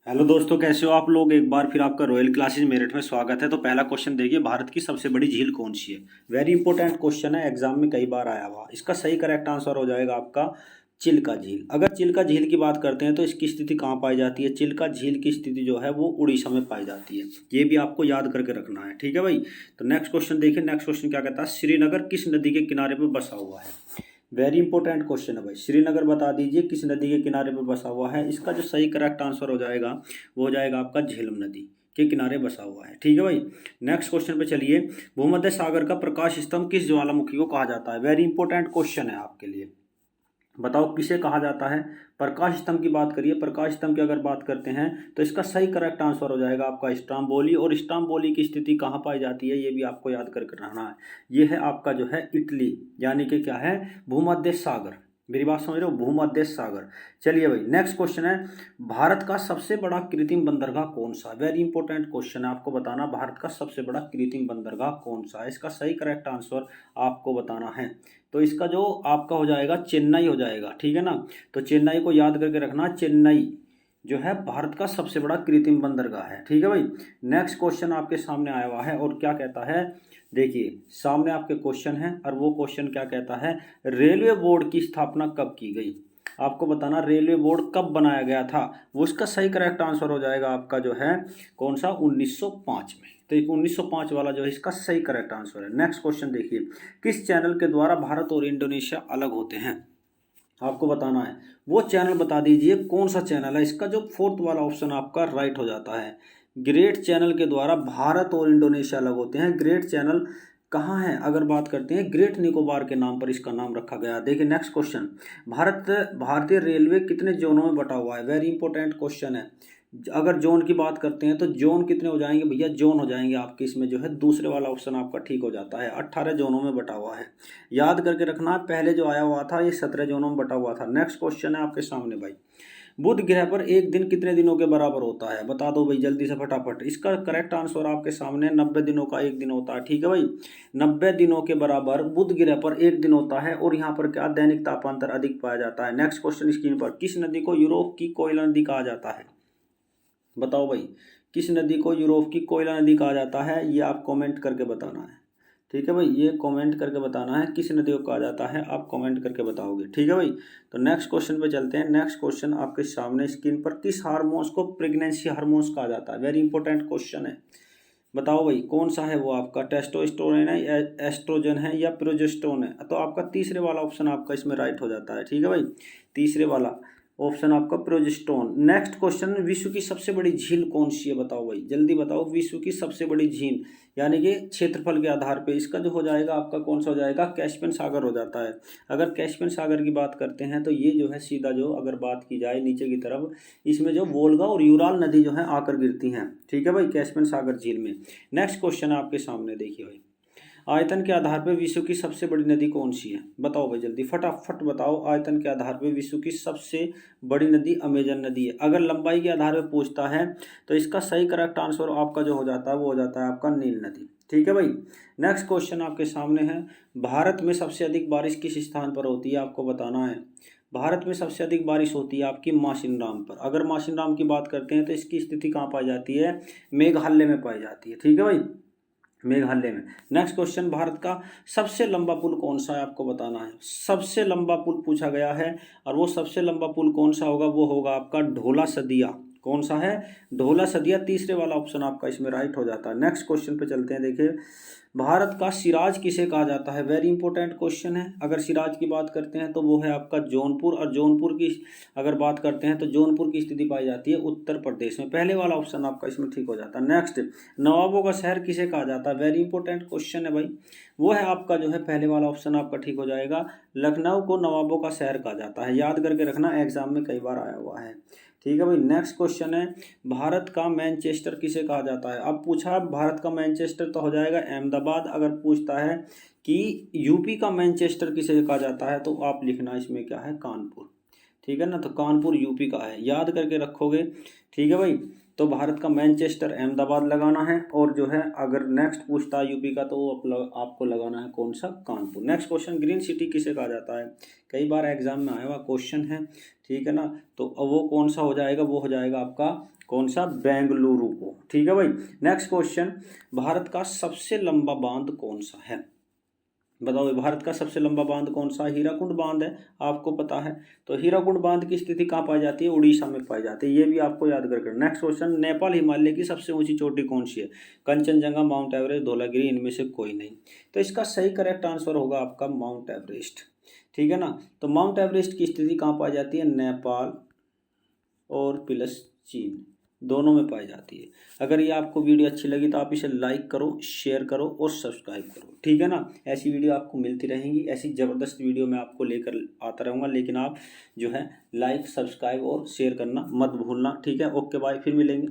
Hello दोस्तों, कैसे हो आप लोग। एक बार फिर आपका रॉयल क्लासेज मेरठ में स्वागत है। तो पहला क्वेश्चन देखिए, भारत की सबसे बड़ी झील कौन सी है। वेरी इंपॉर्टेंट क्वेश्चन है, एग्जाम में कई बार आया हुआ। इसका सही करेक्ट आंसर हो जाएगा आपका चिल्का झील। अगर चिल्का झील की बात करते हैं तो इसकी स्थिति कहाँ पाई जाती है। चिल्का झील की स्थिति जो है वो उड़ीसा में पाई जाती है। ये भी आपको याद करके रखना है, ठीक है भाई। तो नेक्स्ट क्वेश्चन देखिए, नेक्स्ट क्वेश्चन क्या कहता है, श्रीनगर किस नदी के किनारे पर बसा हुआ है। वेरी इंपॉर्टेंट क्वेश्चन है भाई। श्रीनगर बता दीजिए किस नदी के किनारे पर बसा हुआ है। इसका जो सही करेक्ट आंसर हो जाएगा वो हो जाएगा आपका झेलम नदी के किनारे बसा हुआ है, ठीक है भाई। नेक्स्ट क्वेश्चन पे चलिए, भूमध्य सागर का प्रकाश स्तंभ किस ज्वालामुखी को कहा जाता है। वेरी इंपॉर्टेंट क्वेश्चन है आपके लिए। बताओ किसे कहा जाता है। प्रकाश स्तंभ की बात करिए। प्रकाश स्तंभ की अगर बात करते हैं तो इसका सही करेक्ट आंसर हो जाएगा आपका स्ट्राम्बोली। और स्ट्राम्बोली की स्थिति कहाँ पाई जाती है ये भी आपको याद करके रहना है। ये है आपका जो है इटली, यानी कि क्या है, भूमध्य सागर। मेरी बात समझ रहे हो, भूमध्य सागर। चलिए भाई, नेक्स्ट क्वेश्चन है, भारत का सबसे बड़ा कृत्रिम बंदरगाह कौन सा। वेरी इंपॉर्टेंट क्वेश्चन है, आपको बताना भारत का सबसे बड़ा कृत्रिम बंदरगाह कौन सा है। इसका सही करेक्ट आंसर आपको बताना है। तो इसका जो आपका हो जाएगा चेन्नई हो जाएगा, ठीक है ना। तो चेन्नई को याद करके रखना। चेन्नई जो है भारत का सबसे बड़ा कृत्रिम बंदरगाह है, ठीक है भाई। नेक्स्ट क्वेश्चन आपके सामने आया हुआ है और क्या कहता है, देखिए सामने आपके क्वेश्चन है और वो क्वेश्चन क्या कहता है, रेलवे बोर्ड की स्थापना कब की गई। आपको बताना रेलवे बोर्ड कब बनाया गया था। वो इसका सही करेक्ट आंसर हो जाएगा आपका जो है कौन सा, 1905 में। तो 1905 वाला जो है इसका सही करेक्ट आंसर है। नेक्स्ट क्वेश्चन देखिए, किस चैनल के द्वारा भारत और इंडोनेशिया अलग होते हैं। आपको बताना है वो चैनल बता दीजिए कौन सा चैनल है। इसका जो फोर्थ वाला ऑप्शन आपका राइट हो जाता है। ग्रेट चैनल के द्वारा भारत और इंडोनेशिया अलग होते हैं। ग्रेट चैनल कहाँ है, अगर बात करते हैं ग्रेट निकोबार के नाम पर इसका नाम रखा गया। देखिए नेक्स्ट क्वेश्चन, भारतीय रेलवे कितने जोनों में बटा हुआ है। वेरी इंपॉर्टेंट क्वेश्चन है। अगर जोन की बात करते हैं तो जोन कितने हो जाएंगे भैया, जोन हो जाएंगे आपके इसमें जो है दूसरे वाला ऑप्शन आपका ठीक हो जाता है। 18 जोनों में बटा हुआ है, याद करके रखना। पहले जो आया हुआ था ये 17 जोनों में बटा हुआ था। नेक्स्ट क्वेश्चन है आपके सामने भाई, बुध ग्रह पर एक दिन कितने दिनों के बराबर होता है। बता दो भाई जल्दी से फटाफट। इसका करेक्ट आंसर आपके सामने 90 दिनों का एक दिन होता है, ठीक है भाई। 90 दिनों के बराबर बुध ग्रह पर एक दिन होता है। और यहाँ पर क्या, दैनिक तापांतर अधिक पाया जाता है। नेक्स्ट क्वेश्चन स्क्रीन पर, किस नदी को यूरोप की कोयला नदी कहा जाता है। बताओ भाई, किस नदी को यूरोप की कोयला नदी कहा जाता है, ये आप कमेंट करके बताना है, ठीक है भाई। ये कमेंट करके बताना है किस नदी को कहा जाता है, आप कमेंट करके बताओगे, ठीक है भाई। तो नेक्स्ट क्वेश्चन पे चलते हैं। नेक्स्ट क्वेश्चन आपके सामने स्क्रीन पर, किस हार्मोन्स को प्रेगनेंसी हार्मोन्स कहा जाता है। वेरी इंपॉर्टेंट क्वेश्चन है। बताओ भाई कौन सा है वो आपका, टेस्टोस्टेरोन है या एस्ट्रोजन है या प्रोजेस्टेरोन है। तो आपका तीसरे वाला ऑप्शन आपका इसमें राइट हो जाता है, ठीक है भाई। तीसरे वाला ऑप्शन आपका प्रोजेस्टेरोन। नेक्स्ट क्वेश्चन, विश्व की सबसे बड़ी झील कौन सी है। बताओ भाई जल्दी बताओ, विश्व की सबसे बड़ी झील यानी कि क्षेत्रफल के आधार पे इसका जो हो जाएगा आपका कौन सा हो जाएगा, कैस्पियन सागर हो जाता है। अगर कैस्पियन सागर की बात करते हैं तो ये जो है सीधा जो अगर बात की जाए नीचे की तरफ, इसमें जो वोल्गा और यूराल नदी जो है आकर गिरती हैं, ठीक है भाई, कैस्पियन सागर झील में। नेक्स्ट क्वेश्चन आपके सामने देखिए भाई, आयतन के आधार पर विश्व की सबसे बड़ी नदी कौन सी है। बताओ भाई जल्दी फटाफट बताओ। आयतन के आधार पर विश्व की सबसे बड़ी नदी अमेजन नदी है। अगर लंबाई के आधार पर पूछता है तो इसका सही करेक्ट आंसर आपका जो हो जाता है वो हो जाता है आपका नील नदी, ठीक है भाई। नेक्स्ट क्वेश्चन आपके सामने है, भारत में सबसे अधिक बारिश किस स्थान पर होती है, आपको बताना है। भारत में सबसे अधिक बारिश होती है आपकी मासिनराम पर। अगर मासिनराम की बात करते हैं तो इसकी स्थिति कहाँ पाई जाती है, मेघालय में पाई जाती है, ठीक है भाई, मेघालय में। नेक्स्ट क्वेश्चन, भारत का सबसे लंबा पुल कौन सा है, आपको बताना है। सबसे लंबा पुल पूछा गया है और वो सबसे लंबा पुल कौन सा होगा, वो होगा आपका ढोला सदिया। कौन सा है, ढोला सदिया। तीसरे वाला ऑप्शन आपका इसमें राइट हो जाता है। नेक्स्ट क्वेश्चन पे चलते हैं। देखिए, भारत का सिराज किसे कहा जाता है। वेरी इंपॉर्टेंट क्वेश्चन है। अगर सिराज की बात करते हैं तो वो है आपका जौनपुर। और जौनपुर की अगर बात करते हैं तो जौनपुर की स्थिति पाई जाती है उत्तर प्रदेश में। पहले वाला ऑप्शन आपका इसमें ठीक हो जाता है। नेक्स्ट, नवाबों का शहर किसे कहा जाता है। वेरी इंपॉर्टेंट क्वेश्चन है भाई। वो है आपका जो है पहले वाला ऑप्शन आपका ठीक हो जाएगा, लखनऊ को नवाबों का शहर कहा जाता है। याद करके रखना, एग्जाम में कई बार आया हुआ है, ठीक है भाई। नेक्स्ट क्वेश्चन है, भारत का मैनचेस्टर किसे कहा जाता है। अब पूछा भारत का मैनचेस्टर तो हो जाएगा अहमदाबाद। अगर पूछता है कि यूपी का मैनचेस्टर किसे कहा जाता है तो आप लिखना इसमें क्या है, कानपुर, ठीक है ना। तो कानपुर यूपी का है, याद करके रखोगे, ठीक है भाई। तो भारत का मैनचेस्टर अहमदाबाद लगाना है। और जो है अगर नेक्स्ट पूछता है यूपी का तो आपको लगाना है कौन सा, Kanpur. Next question, green city किसे कहा जाता है। कई बार एग्जाम में आया हुआ क्वेश्चन है, ठीक है ना। तो अब वो कौन सा हो जाएगा, वो हो जाएगा आपका कौन सा, बेंगलुरु को। ठीक है भाई। नेक्स्ट क्वेश्चन, भारत का सबसे लंबा बांध कौन सा है? बताओ भारत का सबसे लंबा बांध कौन सा? हीराकुंड बांध है, आपको पता है। तो हीराकुंड बांध की स्थिति कहाँ पाई जाती है? उड़ीसा में पाई जाती है, ये भी आपको याद कर। नेक्स्ट क्वेश्चन, नेपाल हिमालय की सबसे ऊंची चोटी कौन सी है? कंचनजंगा, माउंट एवरेस्ट, धौलागिरी, इनमें से कोई नहीं। तो इसका सही करेक्ट आंसर होगा आपका माउंट एवरेस्ट। ठीक है ना। तो माउंट एवरेस्ट की स्थिति कहाँ पाई जाती है? नेपाल और प्लस चीन, दोनों में पाई जाती है। अगर ये आपको वीडियो अच्छी लगी तो आप इसे लाइक करो, शेयर करो और सब्सक्राइब करो। ठीक है ना। ऐसी वीडियो आपको मिलती रहेंगी, ऐसी ज़बरदस्त वीडियो मैं आपको लेकर आता रहूँगा, लेकिन आप जो है लाइक, सब्सक्राइब और शेयर करना मत भूलना। ठीक है, ओके बाय, फिर मिलेंगे।